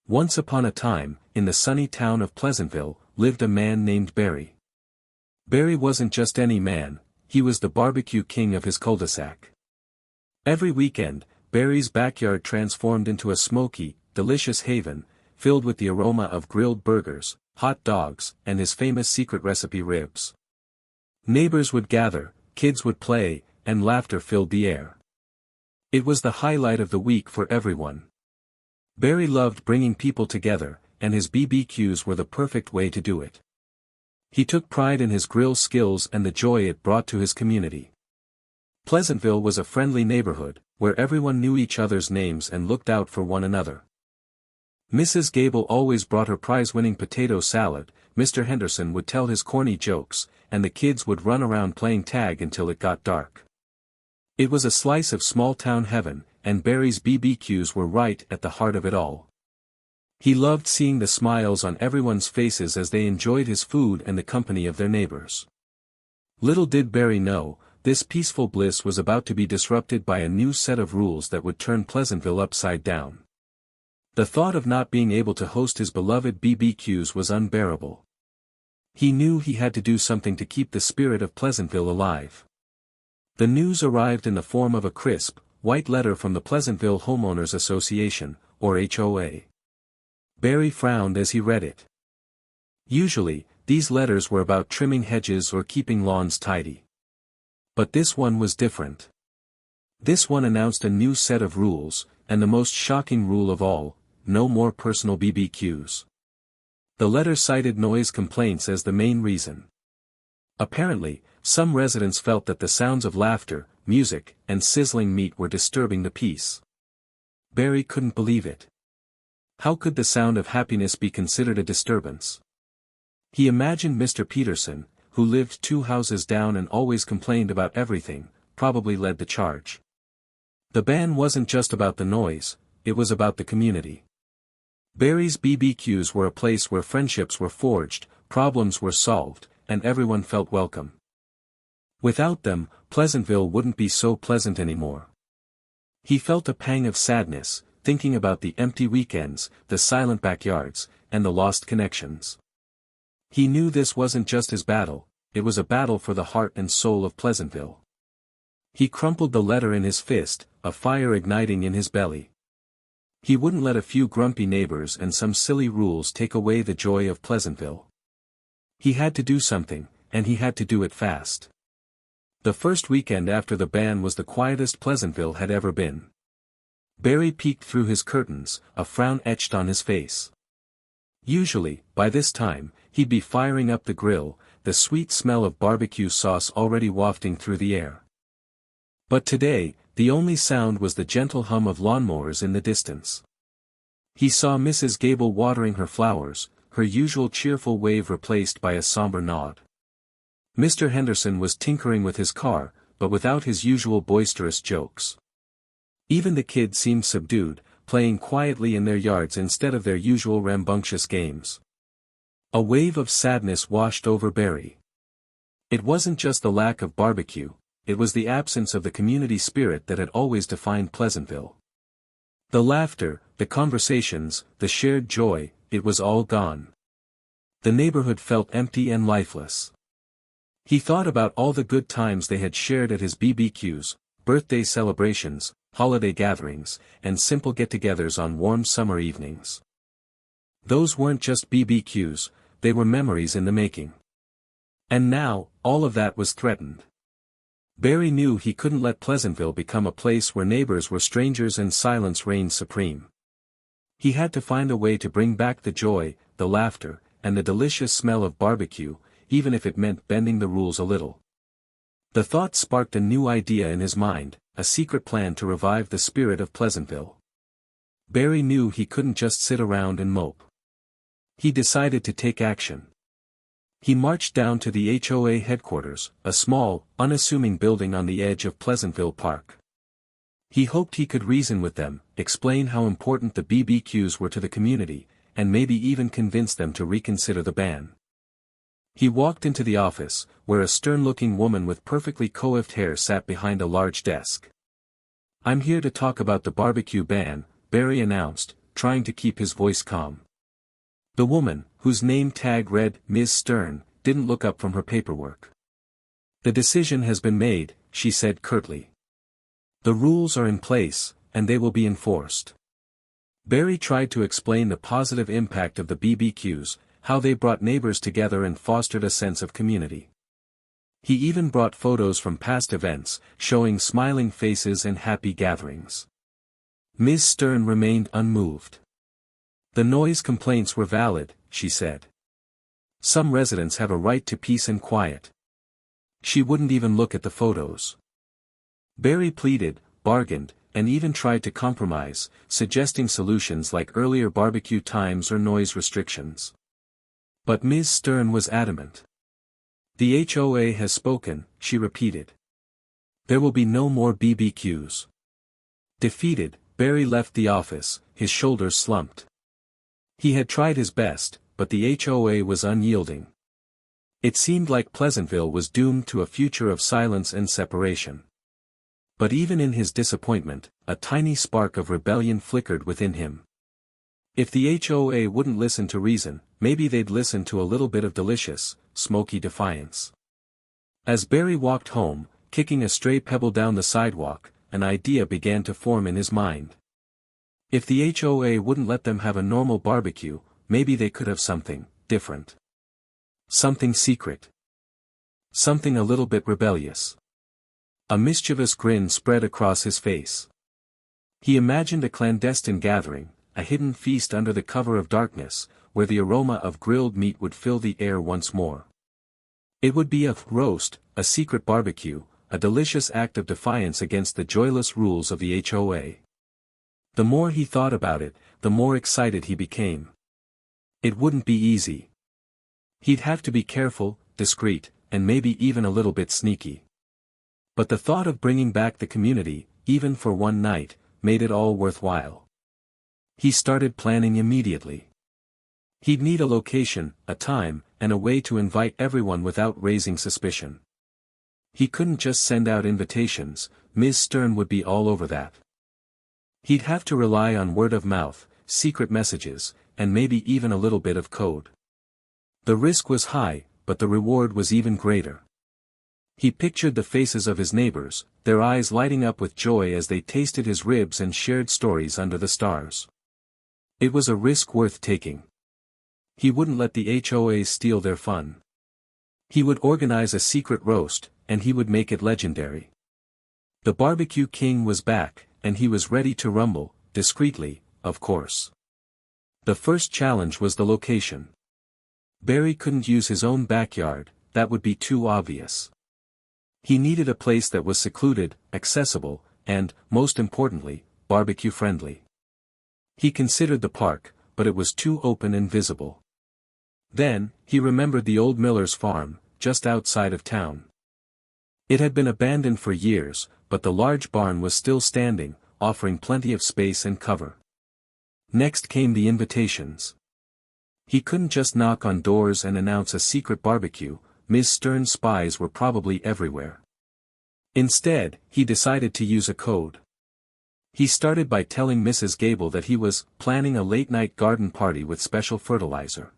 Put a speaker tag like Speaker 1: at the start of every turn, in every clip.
Speaker 1: Once upon a time, in the sunny town of Pleasantville, lived a man named Barry. Barry wasn't just any man, he was the barbecue king of his cul-de-sac. Every weekend, Barry's backyard transformed into a smoky, delicious haven, filled with the aroma of grilled burgers, hot dogs, and his famous secret recipe ribs. Neighbors would gather, kids would play, and laughter filled the air. It was the highlight of the week for everyone. Barry loved bringing people together, and his BBQs were the perfect way to do it. He took pride in his grill skills and the joy it brought to his community. Pleasantville was a friendly neighborhood, where everyone knew each other's names and looked out for one another. Mrs. Gable always brought her prize-winning potato salad, Mr. Henderson would tell his corny jokes, and the kids would run around playing tag until it got dark. It was a slice of small-town heaven, and Barry's BBQs were right at the heart of it all. He loved seeing the smiles on everyone's faces as they enjoyed his food and the company of their neighbors. Little did Barry know, this peaceful bliss was about to be disrupted by a new set of rules that would turn Pleasantville upside down. The thought of not being able to host his beloved BBQs was unbearable. He knew he had to do something to keep the spirit of Pleasantville alive. The news arrived in the form of a crisp, white letter from the Pleasantville Homeowners Association, or HOA. Barry frowned as he read it. Usually, these letters were about trimming hedges or keeping lawns tidy. But this one was different. This one announced a new set of rules, and the most shocking rule of all, no more personal BBQs. The letter cited noise complaints as the main reason. Apparently, some residents felt that the sounds of laughter, music, and sizzling meat were disturbing the peace. Barry couldn't believe it. How could the sound of happiness be considered a disturbance? He imagined Mr. Peterson, who lived 2 houses down and always complained about everything, probably led the charge. The ban wasn't just about the noise, it was about the community. Barry's BBQs were a place where friendships were forged, problems were solved, and everyone felt welcome. Without them, Pleasantville wouldn't be so pleasant anymore. He felt a pang of sadness, thinking about the empty weekends, the silent backyards, and the lost connections. He knew this wasn't just his battle, it was a battle for the heart and soul of Pleasantville. He crumpled the letter in his fist, a fire igniting in his belly. He wouldn't let a few grumpy neighbors and some silly rules take away the joy of Pleasantville. He had to do something, and he had to do it fast. The first weekend after the ban was the quietest Pleasantville had ever been. Barry peeked through his curtains, a frown etched on his face. Usually, by this time, he'd be firing up the grill, the sweet smell of barbecue sauce already wafting through the air. But today, the only sound was the gentle hum of lawnmowers in the distance. He saw Mrs. Gable watering her flowers, her usual cheerful wave replaced by a somber nod. Mr. Henderson was tinkering with his car, but without his usual boisterous jokes. Even the kids seemed subdued, playing quietly in their yards instead of their usual rambunctious games. A wave of sadness washed over Barry. It wasn't just the lack of barbecue, it was the absence of the community spirit that had always defined Pleasantville. The laughter, the conversations, the shared joy, it was all gone. The neighborhood felt empty and lifeless. He thought about all the good times they had shared at his BBQs, birthday celebrations, holiday gatherings, and simple get-togethers on warm summer evenings. Those weren't just BBQs, they were memories in the making. And now, all of that was threatened. Barry knew he couldn't let Pleasantville become a place where neighbors were strangers and silence reigned supreme. He had to find a way to bring back the joy, the laughter, and the delicious smell of barbecue, even if it meant bending the rules a little. The thought sparked a new idea in his mind, a secret plan to revive the spirit of Pleasantville. Barry knew he couldn't just sit around and mope. He decided to take action. He marched down to the HOA headquarters, a small, unassuming building on the edge of Pleasantville Park. He hoped he could reason with them, explain how important the BBQs were to the community, and maybe even convince them to reconsider the ban. He walked into the office, where a stern-looking woman with perfectly coiffed hair sat behind a large desk. "I'm here to talk about the barbecue ban," Barry announced, trying to keep his voice calm. The woman, whose name tag read Ms. Stern, didn't look up from her paperwork. "The decision has been made," she said curtly. "The rules are in place, and they will be enforced." Barry tried to explain the positive impact of the BBQs, how they brought neighbors together and fostered a sense of community. He even brought photos from past events, showing smiling faces and happy gatherings. Ms. Stern remained unmoved. "The noise complaints were valid," she said. "Some residents have a right to peace and quiet." She wouldn't even look at the photos. Barry pleaded, bargained, and even tried to compromise, suggesting solutions like earlier barbecue times or noise restrictions. But Ms. Stern was adamant. "The HOA has spoken," she repeated. "There will be no more BBQs." Defeated, Barry left the office, his shoulders slumped. He had tried his best, but the HOA was unyielding. It seemed like Pleasantville was doomed to a future of silence and separation. But even in his disappointment, a tiny spark of rebellion flickered within him. If the HOA wouldn't listen to reason, maybe they'd listen to a little bit of delicious, smoky defiance. As Barry walked home, kicking a stray pebble down the sidewalk, an idea began to form in his mind. If the HOA wouldn't let them have a normal barbecue, maybe they could have something different. Something secret. Something a little bit rebellious. A mischievous grin spread across his face. He imagined a clandestine gathering, a hidden feast under the cover of darkness, where the aroma of grilled meat would fill the air once more. It would be a roast, a secret barbecue, a delicious act of defiance against the joyless rules of the HOA. The more he thought about it, the more excited he became. It wouldn't be easy. He'd have to be careful, discreet, and maybe even a little bit sneaky. But the thought of bringing back the community, even for one night, made it all worthwhile. He started planning immediately. He'd need a location, a time, and a way to invite everyone without raising suspicion. He couldn't just send out invitations, Ms. Stern would be all over that. He'd have to rely on word of mouth, secret messages, and maybe even a little bit of code. The risk was high, but the reward was even greater. He pictured the faces of his neighbors, their eyes lighting up with joy as they tasted his ribs and shared stories under the stars. It was a risk worth taking. He wouldn't let the HOA steal their fun. He would organize a secret roast, and he would make it legendary. The barbecue king was back, and he was ready to rumble, discreetly, of course. The first challenge was the location. Barry couldn't use his own backyard, that would be too obvious. He needed a place that was secluded, accessible, and, most importantly, barbecue-friendly. He considered the park, but it was too open and visible. Then, he remembered the old miller's farm, just outside of town. It had been abandoned for years, but the large barn was still standing, offering plenty of space and cover. Next came the invitations. He couldn't just knock on doors and announce a secret barbecue, Ms. Stern's spies were probably everywhere. Instead, he decided to use a code. He started by telling Mrs. Gable that he was planning a late-night garden party with special fertilizer.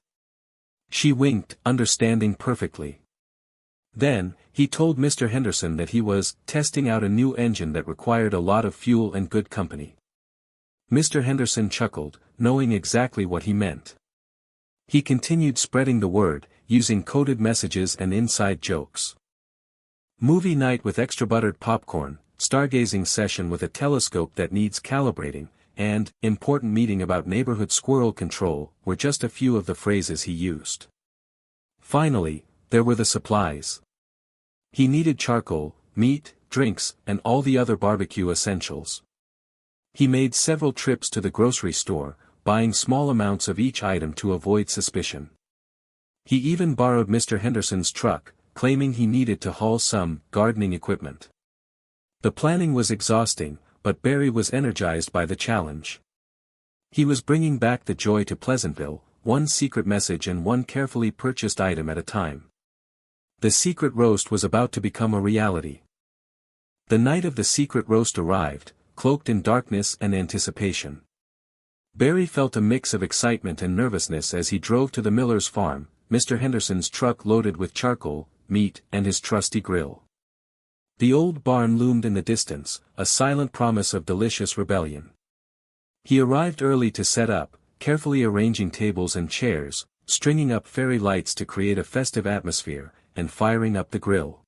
Speaker 1: She winked, understanding perfectly. Then, he told Mr. Henderson that he was testing out a new engine that required a lot of fuel and good company. Mr. Henderson chuckled, knowing exactly what he meant. He continued spreading the word, using coded messages and inside jokes. Movie night with extra buttered popcorn, stargazing session with a telescope that needs calibrating, and important meeting about neighborhood squirrel control were just a few of the phrases he used. Finally, there were the supplies. He needed charcoal, meat, drinks, and all the other barbecue essentials. He made several trips to the grocery store, buying small amounts of each item to avoid suspicion. He even borrowed Mr. Henderson's truck, claiming he needed to haul some gardening equipment. The planning was exhausting, but Barry was energized by the challenge. He was bringing back the joy to Pleasantville, one secret message and one carefully purchased item at a time. The secret roast was about to become a reality. The night of the secret roast arrived, cloaked in darkness and anticipation. Barry felt a mix of excitement and nervousness as he drove to the miller's farm, Mr. Henderson's truck loaded with charcoal, meat, and his trusty grill. The old barn loomed in the distance, a silent promise of delicious rebellion. He arrived early to set up, carefully arranging tables and chairs, stringing up fairy lights to create a festive atmosphere, and firing up the grill.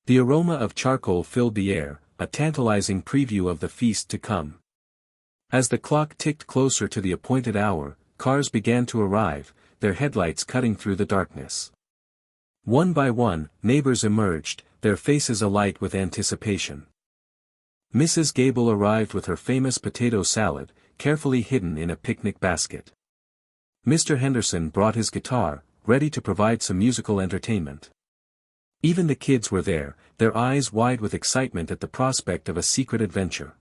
Speaker 1: The aroma of charcoal filled the air, a tantalizing preview of the feast to come. As the clock ticked closer to the appointed hour, cars began to arrive, their headlights cutting through the darkness. One by one, neighbors emerged, their faces alight with anticipation. Mrs. Gable arrived with her famous potato salad, carefully hidden in a picnic basket. Mr. Henderson brought his guitar, ready to provide some musical entertainment. Even the kids were there, their eyes wide with excitement at the prospect of a secret adventure.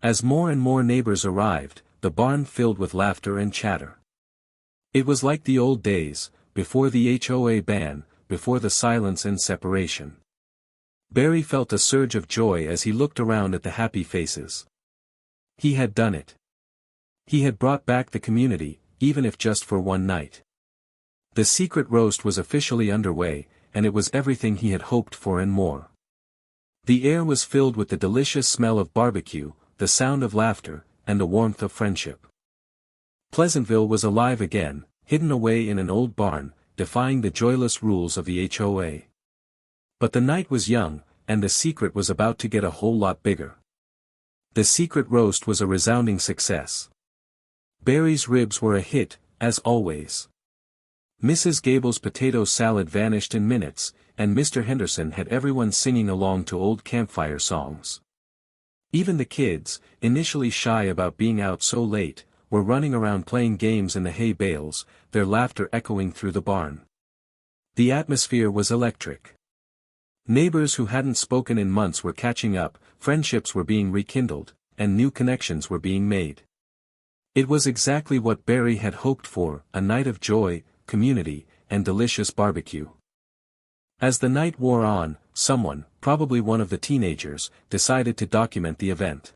Speaker 1: As more and more neighbors arrived, the barn filled with laughter and chatter. It was like the old days, before the HOA ban, before the silence and separation. Barry felt a surge of joy as he looked around at the happy faces. He had done it. He had brought back the community, even if just for one night. The secret roast was officially underway, and it was everything he had hoped for and more. The air was filled with the delicious smell of barbecue, the sound of laughter, and the warmth of friendship. Pleasantville was alive again, hidden away in an old barn, defying the joyless rules of the HOA. But the night was young, and the secret was about to get a whole lot bigger. The secret roast was a resounding success. Barry's ribs were a hit, as always. Mrs. Gable's potato salad vanished in minutes, and Mr. Henderson had everyone singing along to old campfire songs. Even the kids, initially shy about being out so late, were running around playing games in the hay bales, their laughter echoing through the barn. The atmosphere was electric. Neighbors who hadn't spoken in months were catching up, friendships were being rekindled, and new connections were being made. It was exactly what Barry had hoped for, a night of joy, community, and delicious barbecue. As the night wore on, someone, probably one of the teenagers, decided to document the event.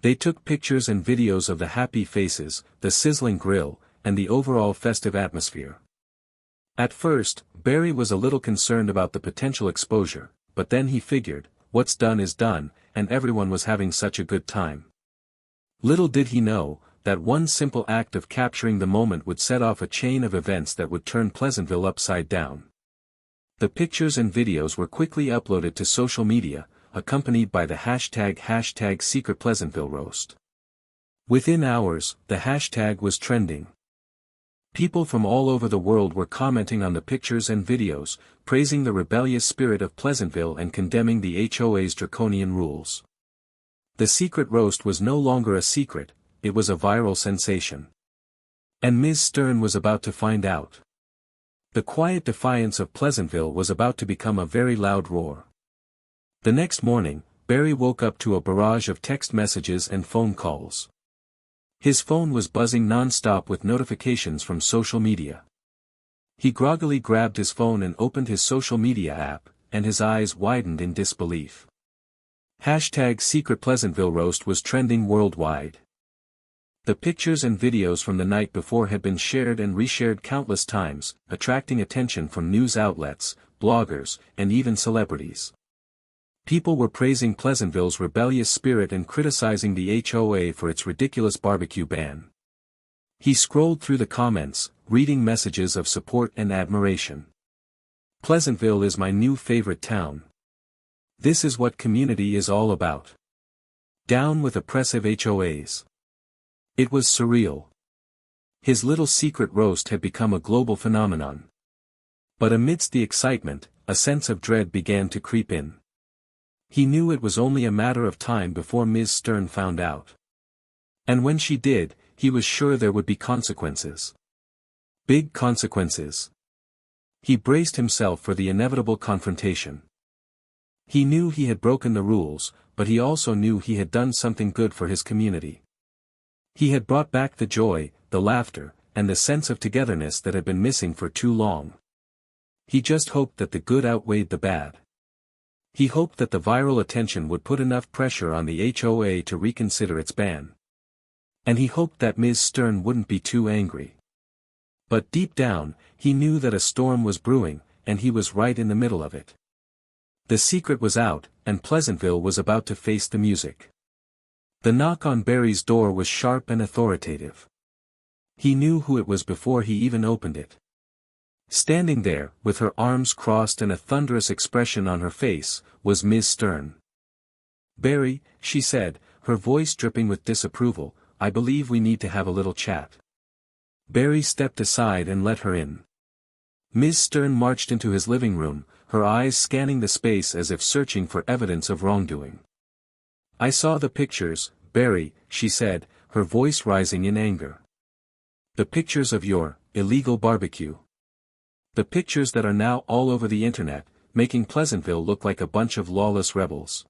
Speaker 1: They took pictures and videos of the happy faces, the sizzling grill, and the overall festive atmosphere. At first, Barry was a little concerned about the potential exposure, but then he figured, what's done is done, and everyone was having such a good time. Little did he know, that one simple act of capturing the moment would set off a chain of events that would turn Pleasantville upside down. The pictures and videos were quickly uploaded to social media, accompanied by the hashtag #SecretPleasantvilleRoast. Within hours, the hashtag was trending. People from all over the world were commenting on the pictures and videos, praising the rebellious spirit of Pleasantville and condemning the HOA's draconian rules. The secret roast was no longer a secret, it was a viral sensation. And Ms. Stern was about to find out. The quiet defiance of Pleasantville was about to become a very loud roar. The next morning, Barry woke up to a barrage of text messages and phone calls. His phone was buzzing non-stop with notifications from social media. He groggily grabbed his phone and opened his social media app, and his eyes widened in disbelief. #SecretPleasantvilleRoast was trending worldwide. The pictures and videos from the night before had been shared and reshared countless times, attracting attention from news outlets, bloggers, and even celebrities. People were praising Pleasantville's rebellious spirit and criticizing the HOA for its ridiculous barbecue ban. He scrolled through the comments, reading messages of support and admiration. Pleasantville is my new favorite town. This is what community is all about. Down with oppressive HOAs. It was surreal. His little secret roast had become a global phenomenon. But amidst the excitement, a sense of dread began to creep in. He knew it was only a matter of time before Ms. Stern found out. And when she did, he was sure there would be consequences. Big consequences. He braced himself for the inevitable confrontation. He knew he had broken the rules, but he also knew he had done something good for his community. He had brought back the joy, the laughter, and the sense of togetherness that had been missing for too long. He just hoped that the good outweighed the bad. He hoped that the viral attention would put enough pressure on the HOA to reconsider its ban. And he hoped that Ms. Stern wouldn't be too angry. But deep down, he knew that a storm was brewing, and he was right in the middle of it. The secret was out, and Pleasantville was about to face the music. The knock on Barry's door was sharp and authoritative. He knew who it was before he even opened it. Standing there, with her arms crossed and a thunderous expression on her face, was Ms. Stern. "Barry," she said, her voice dripping with disapproval, "I believe we need to have a little chat." Barry stepped aside and let her in. Ms. Stern marched into his living room, her eyes scanning the space as if searching for evidence of wrongdoing. "I saw the pictures, Barry," she said, her voice rising in anger. "The pictures of your illegal barbecue. The pictures that are now all over the internet, making Pleasantville look like a bunch of lawless rebels."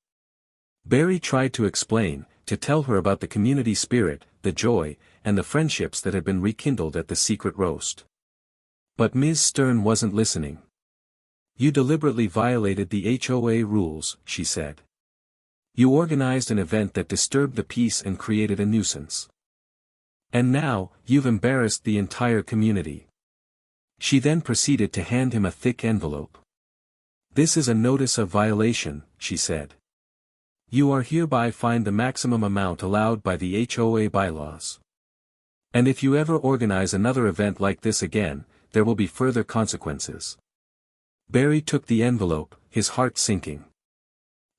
Speaker 1: Barry tried to explain, to tell her about the community spirit, the joy, and the friendships that had been rekindled at the secret roast. But Ms. Stern wasn't listening. "You deliberately violated the HOA rules," she said. "You organized an event that disturbed the peace and created a nuisance. And now, you've embarrassed the entire community." She then proceeded to hand him a thick envelope. "This is a notice of violation," she said. "You are hereby fined the maximum amount allowed by the HOA bylaws. And if you ever organize another event like this again, there will be further consequences." Barry took the envelope, his heart sinking.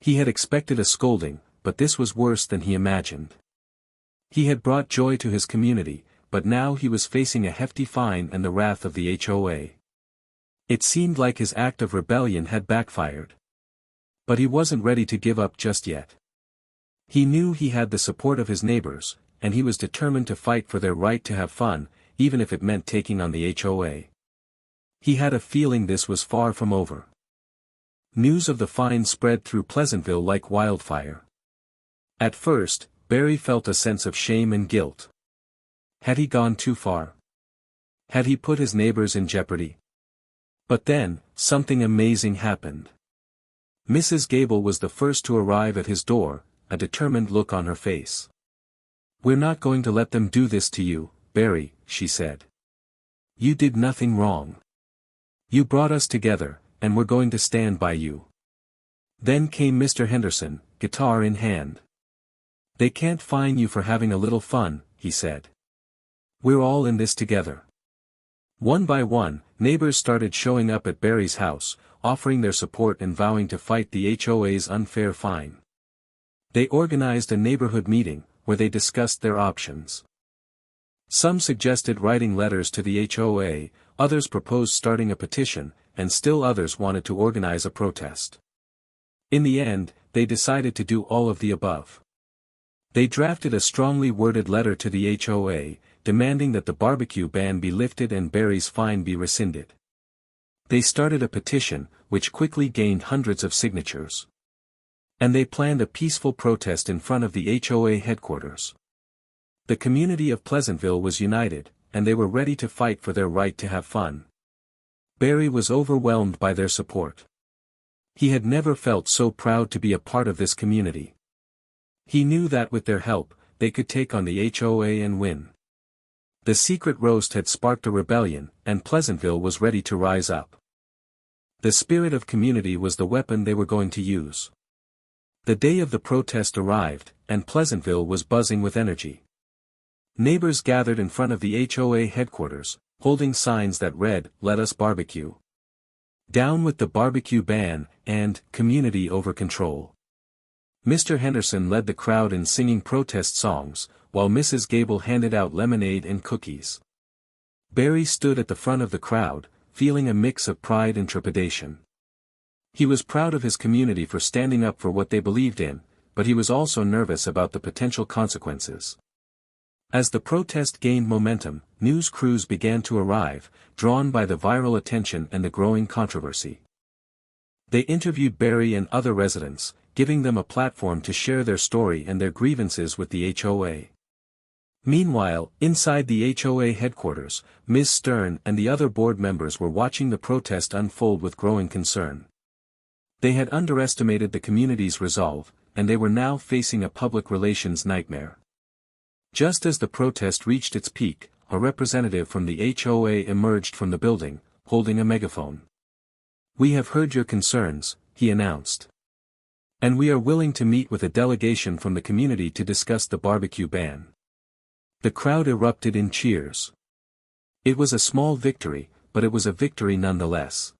Speaker 1: He had expected a scolding, but this was worse than he imagined. He had brought joy to his community, but now he was facing a hefty fine and the wrath of the HOA. It seemed like his act of rebellion had backfired. But he wasn't ready to give up just yet. He knew he had the support of his neighbors, and he was determined to fight for their right to have fun, even if it meant taking on the HOA. He had a feeling this was far from over. News of the fine spread through Pleasantville like wildfire. At first, Barry felt a sense of shame and guilt. Had he gone too far? Had he put his neighbors in jeopardy? But then, something amazing happened. Mrs. Gable was the first to arrive at his door, a determined look on her face. "We're not going to let them do this to you, Barry," she said. "You did nothing wrong. You brought us together, and we're going to stand by you." Then came Mr. Henderson, guitar in hand. "They can't fine you for having a little fun," he said. "We're all in this together." One by one, neighbors started showing up at Barry's house, offering their support and vowing to fight the HOA's unfair fine. They organized a neighborhood meeting, where they discussed their options. Some suggested writing letters to the HOA, others proposed starting a petition, and still others wanted to organize a protest. In the end, they decided to do all of the above. They drafted a strongly worded letter to the HOA, demanding that the barbecue ban be lifted and Barry's fine be rescinded. They started a petition, which quickly gained hundreds of signatures. And they planned a peaceful protest in front of the HOA headquarters. The community of Pleasantville was united, and they were ready to fight for their right to have fun. Barry was overwhelmed by their support. He had never felt so proud to be a part of this community. He knew that with their help, they could take on the HOA and win. The secret roast had sparked a rebellion, and Pleasantville was ready to rise up. The spirit of community was the weapon they were going to use. The day of the protest arrived, and Pleasantville was buzzing with energy. Neighbors gathered in front of the HOA headquarters, holding signs that read, "Let us barbecue." "Down with the barbecue ban," and "Community over control." Mr. Henderson led the crowd in singing protest songs, while Mrs. Gable handed out lemonade and cookies. Barry stood at the front of the crowd, feeling a mix of pride and trepidation. He was proud of his community for standing up for what they believed in, but he was also nervous about the potential consequences. As the protest gained momentum, news crews began to arrive, drawn by the viral attention and the growing controversy. They interviewed Barry and other residents, giving them a platform to share their story and their grievances with the HOA. Meanwhile, inside the HOA headquarters, Ms. Stern and the other board members were watching the protest unfold with growing concern. They had underestimated the community's resolve, and they were now facing a public relations nightmare. Just as the protest reached its peak, a representative from the HOA emerged from the building, holding a megaphone. "We have heard your concerns," he announced. "And we are willing to meet with a delegation from the community to discuss the barbecue ban." The crowd erupted in cheers. It was a small victory, but it was a victory nonetheless.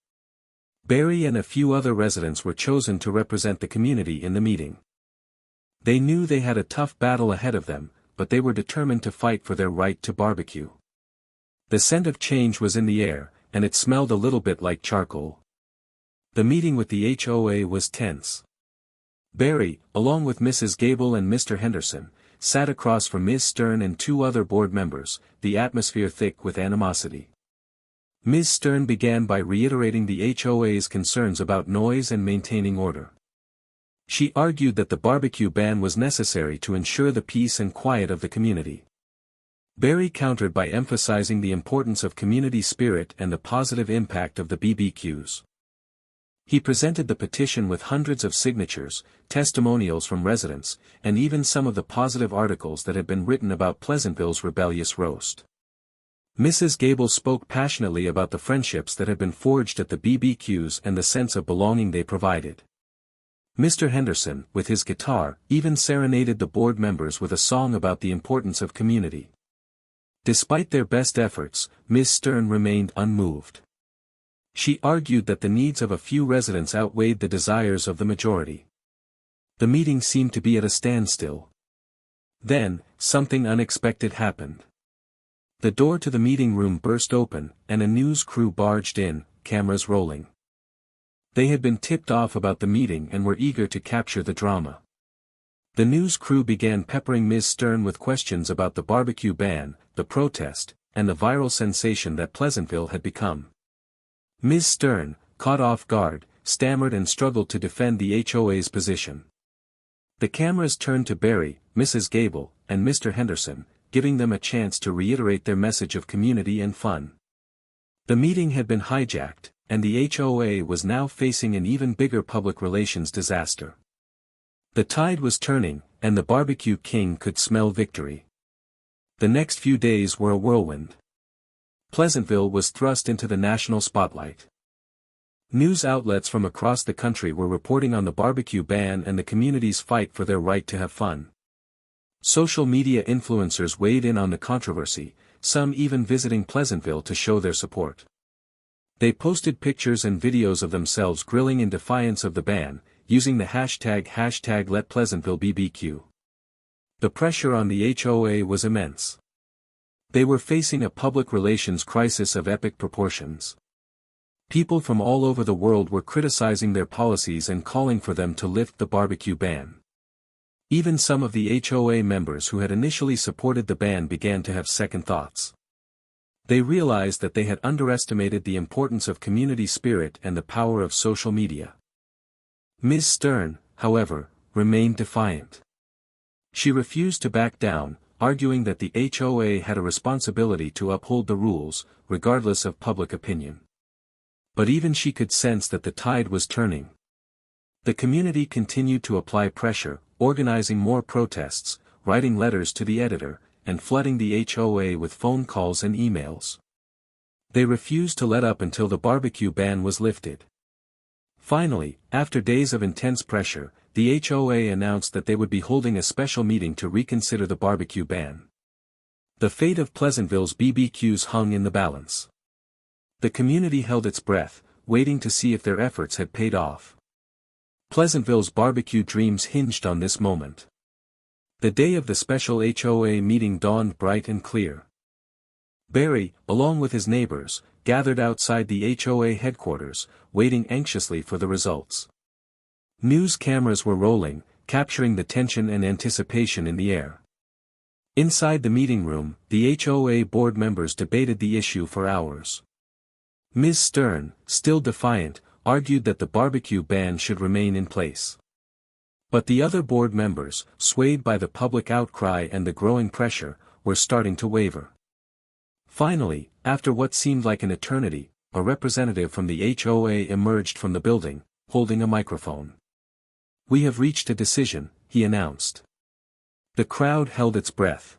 Speaker 1: Barry and a few other residents were chosen to represent the community in the meeting. They knew they had a tough battle ahead of them, but they were determined to fight for their right to barbecue. The scent of change was in the air, and it smelled a little bit like charcoal. The meeting with the HOA was tense. Barry, along with Mrs. Gable and Mr. Henderson, sat across from Ms. Stern and two other board members, the atmosphere thick with animosity. Ms. Stern began by reiterating the HOA's concerns about noise and maintaining order. She argued that the barbecue ban was necessary to ensure the peace and quiet of the community. Barry countered by emphasizing the importance of community spirit and the positive impact of the BBQs. He presented the petition with hundreds of signatures, testimonials from residents, and even some of the positive articles that had been written about Pleasantville's rebellious roast. Mrs. Gable spoke passionately about the friendships that had been forged at the BBQs and the sense of belonging they provided. Mr. Henderson, with his guitar, even serenaded the board members with a song about the importance of community. Despite their best efforts, Ms. Stern remained unmoved. She argued that the needs of a few residents outweighed the desires of the majority. The meeting seemed to be at a standstill. Then, something unexpected happened. The door to the meeting room burst open, and a news crew barged in, cameras rolling. They had been tipped off about the meeting and were eager to capture the drama. The news crew began peppering Ms. Stern with questions about the barbecue ban, the protest, and the viral sensation that Pleasantville had become. Ms. Stern, caught off guard, stammered and struggled to defend the HOA's position. The cameras turned to Barry, Mrs. Gable, and Mr. Henderson, giving them a chance to reiterate their message of community and fun. The meeting had been hijacked, and the HOA was now facing an even bigger public relations disaster. The tide was turning, and the barbecue king could smell victory. The next few days were a whirlwind. Pleasantville was thrust into the national spotlight. News outlets from across the country were reporting on the barbecue ban and the community's fight for their right to have fun. Social media influencers weighed in on the controversy, some even visiting Pleasantville to show their support. They posted pictures and videos of themselves grilling in defiance of the ban, using the hashtag #LetPleasantvilleBBQ. The pressure on the HOA was immense. They were facing a public relations crisis of epic proportions. People from all over the world were criticizing their policies and calling for them to lift the barbecue ban. Even some of the HOA members who had initially supported the ban began to have second thoughts. They realized that they had underestimated the importance of community spirit and the power of social media. Ms. Stern, however, remained defiant. She refused to back down, arguing that the HOA had a responsibility to uphold the rules, regardless of public opinion. But even she could sense that the tide was turning. The community continued to apply pressure, organizing more protests, writing letters to the editor, and flooding the HOA with phone calls and emails. They refused to let up until the barbecue ban was lifted. Finally, after days of intense pressure, the HOA announced that they would be holding a special meeting to reconsider the barbecue ban. The fate of Pleasantville's BBQs hung in the balance. The community held its breath, waiting to see if their efforts had paid off. Pleasantville's barbecue dreams hinged on this moment. The day of the special HOA meeting dawned bright and clear. Barry, along with his neighbors, gathered outside the HOA headquarters, waiting anxiously for the results. News cameras were rolling, capturing the tension and anticipation in the air. Inside the meeting room, the HOA board members debated the issue for hours. Ms. Stern, still defiant, argued that the barbecue ban should remain in place. But the other board members, swayed by the public outcry and the growing pressure, were starting to waver. Finally, after what seemed like an eternity, a representative from the HOA emerged from the building, holding a microphone. "We have reached a decision," he announced. The crowd held its breath.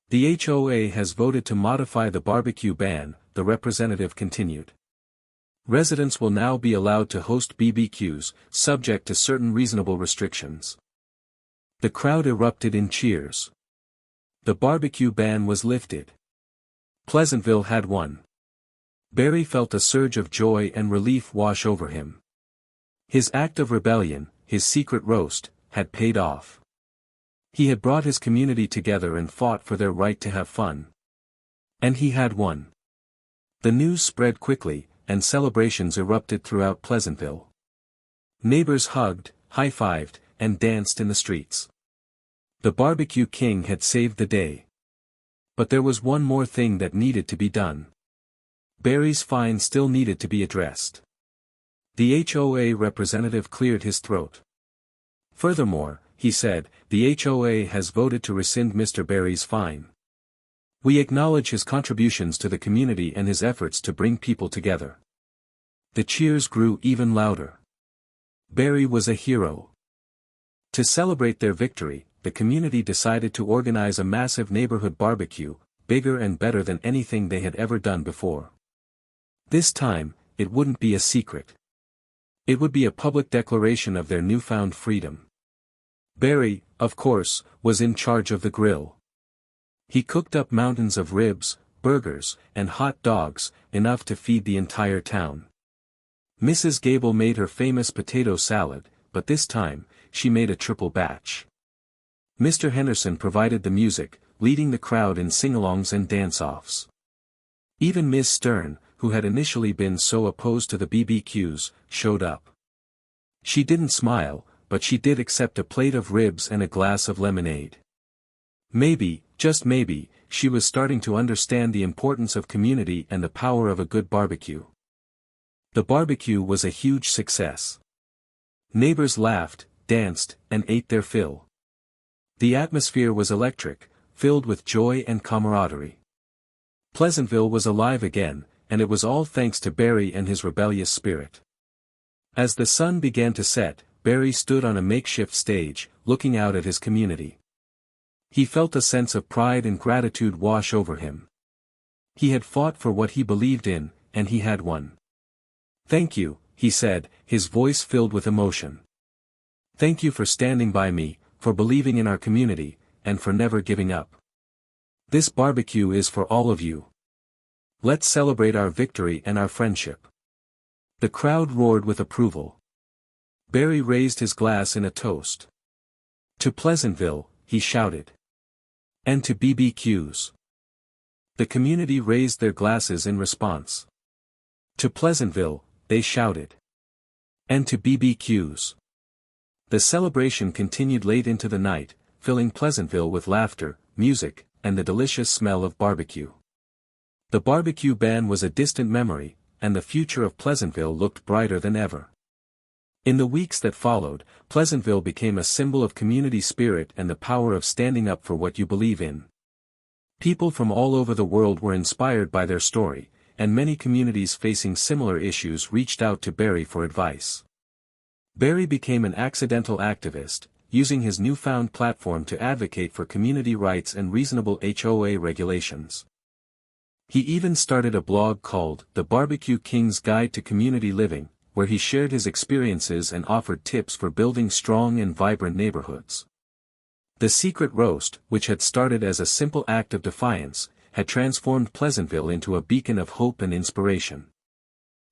Speaker 1: The HOA has voted to modify the barbecue ban, the representative continued. Residents will now be allowed to host BBQs, subject to certain reasonable restrictions. The crowd erupted in cheers. The barbecue ban was lifted. Pleasantville had won. Barry felt a surge of joy and relief wash over him. His act of rebellion, his secret roast, had paid off. He had brought his community together and fought for their right to have fun. And he had won. The news spread quickly, and celebrations erupted throughout Pleasantville. Neighbors hugged, high-fived, and danced in the streets. The barbecue king had saved the day. But there was one more thing that needed to be done. Barry's fine still needed to be addressed. The HOA representative cleared his throat. Furthermore, he said, the HOA has voted to rescind Mr. Barry's fine. We acknowledge his contributions to the community and his efforts to bring people together. The cheers grew even louder. Barry was a hero. To celebrate their victory, the community decided to organize a massive neighborhood barbecue, bigger and better than anything they had ever done before. This time, it wouldn't be a secret. It would be a public declaration of their newfound freedom. Barry, of course, was in charge of the grill. He cooked up mountains of ribs, burgers, and hot dogs, enough to feed the entire town. Mrs. Gable made her famous potato salad, but this time, she made a triple batch. Mr. Henderson provided the music, leading the crowd in sing-alongs and dance-offs. Even Ms. Stern, who had initially been so opposed to the BBQs, showed up. She didn't smile, but she did accept a plate of ribs and a glass of lemonade. Maybe, just maybe, she was starting to understand the importance of community and the power of a good barbecue. The barbecue was a huge success. Neighbors laughed, danced, and ate their fill. The atmosphere was electric, filled with joy and camaraderie. Pleasantville was alive again, and it was all thanks to Barry and his rebellious spirit. As the sun began to set, Barry stood on a makeshift stage, looking out at his community. He felt a sense of pride and gratitude wash over him. He had fought for what he believed in, and he had won. "Thank you," he said, his voice filled with emotion. "Thank you for standing by me, for believing in our community, and for never giving up. This barbecue is for all of you. Let's celebrate our victory and our friendship." The crowd roared with approval. Barry raised his glass in a toast. "To Pleasantville," he shouted. "And to BBQs." The community raised their glasses in response. "To Pleasantville," they shouted. "And to BBQs." The celebration continued late into the night, filling Pleasantville with laughter, music, and the delicious smell of barbecue. The barbecue ban was a distant memory, and the future of Pleasantville looked brighter than ever. In the weeks that followed, Pleasantville became a symbol of community spirit and the power of standing up for what you believe in. People from all over the world were inspired by their story, and many communities facing similar issues reached out to Barry for advice. Barry became an accidental activist, using his newfound platform to advocate for community rights and reasonable HOA regulations. He even started a blog called The Barbecue King's Guide to Community Living, where he shared his experiences and offered tips for building strong and vibrant neighborhoods. The secret roast, which had started as a simple act of defiance, had transformed Pleasantville into a beacon of hope and inspiration.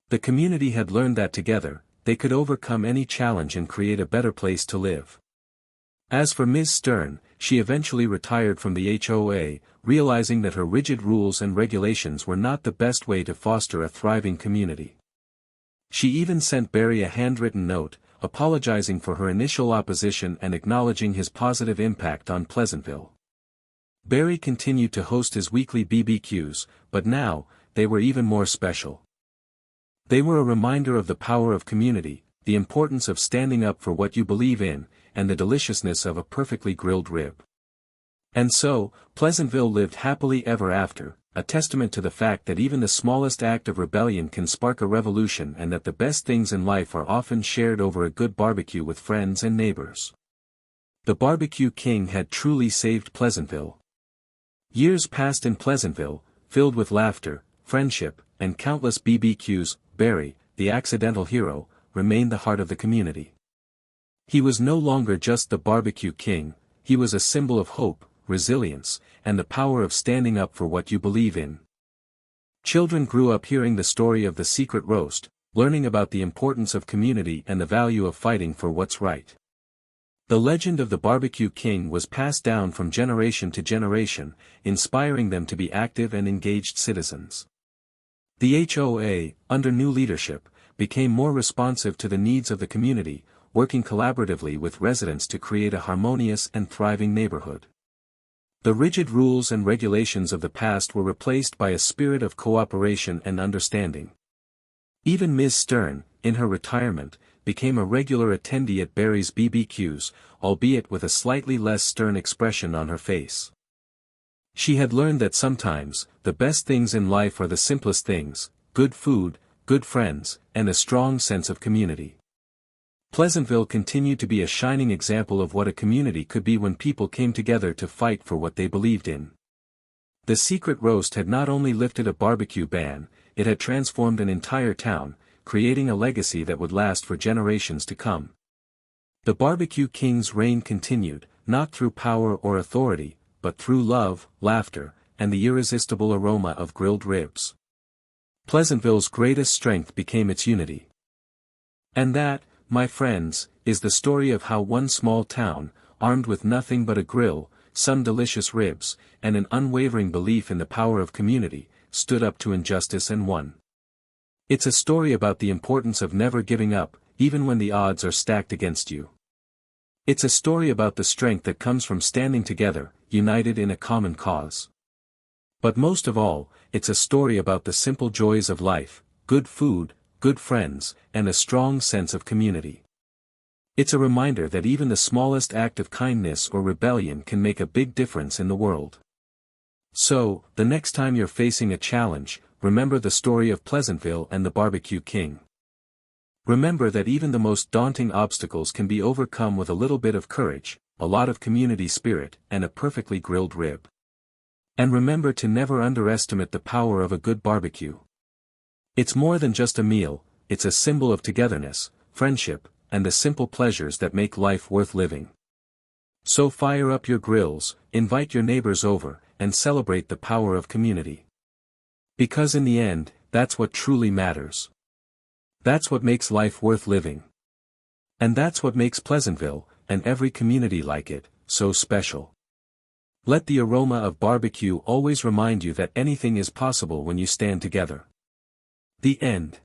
Speaker 1: The community had learned that together, they could overcome any challenge and create a better place to live. As for Ms. Stern, she eventually retired from the HOA, realizing that her rigid rules and regulations were not the best way to foster a thriving community. She even sent Barry a handwritten note, apologizing for her initial opposition and acknowledging his positive impact on Pleasantville. Barry continued to host his weekly BBQs, but now, they were even more special. They were a reminder of the power of community, the importance of standing up for what you believe in, and the deliciousness of a perfectly grilled rib. And so, Pleasantville lived happily ever after, a testament to the fact that even the smallest act of rebellion can spark a revolution and that the best things in life are often shared over a good barbecue with friends and neighbors. The Barbecue King had truly saved Pleasantville. Years passed in Pleasantville, filled with laughter, friendship, and countless BBQs. Barry, the accidental hero, remained the heart of the community. He was no longer just the barbecue king, he was a symbol of hope, resilience, and the power of standing up for what you believe in. Children grew up hearing the story of the secret roast, learning about the importance of community and the value of fighting for what's right. The legend of the barbecue king was passed down from generation to generation, inspiring them to be active and engaged citizens. The HOA, under new leadership, became more responsive to the needs of the community, working collaboratively with residents to create a harmonious and thriving neighborhood. The rigid rules and regulations of the past were replaced by a spirit of cooperation and understanding. Even Ms. Stern, in her retirement, became a regular attendee at Barry's BBQs, albeit with a slightly less stern expression on her face. She had learned that sometimes, the best things in life are the simplest things: good food, good friends, and a strong sense of community. Pleasantville continued to be a shining example of what a community could be when people came together to fight for what they believed in. The secret roast had not only lifted a barbecue ban, it had transformed an entire town, creating a legacy that would last for generations to come. The barbecue king's reign continued, not through power or authority, but through love, laughter, and the irresistible aroma of grilled ribs. Pleasantville's greatest strength became its unity. And that, my friends, is the story of how one small town, armed with nothing but a grill, some delicious ribs, and an unwavering belief in the power of community, stood up to injustice and won. It's a story about the importance of never giving up, even when the odds are stacked against you. It's a story about the strength that comes from standing together, united in a common cause. But most of all, it's a story about the simple joys of life: good food, good friends, and a strong sense of community. It's a reminder that even the smallest act of kindness or rebellion can make a big difference in the world. So, the next time you're facing a challenge, remember the story of Pleasantville and the barbecue king. Remember that even the most daunting obstacles can be overcome with a little bit of courage, a lot of community spirit, and a perfectly grilled rib. And remember to never underestimate the power of a good barbecue. It's more than just a meal, it's a symbol of togetherness, friendship, and the simple pleasures that make life worth living. So fire up your grills, invite your neighbors over, and celebrate the power of community. Because in the end, that's what truly matters. That's what makes life worth living. And that's what makes Pleasantville, and every community like it, so special. Let the aroma of barbecue always remind you that anything is possible when you stand together. The end.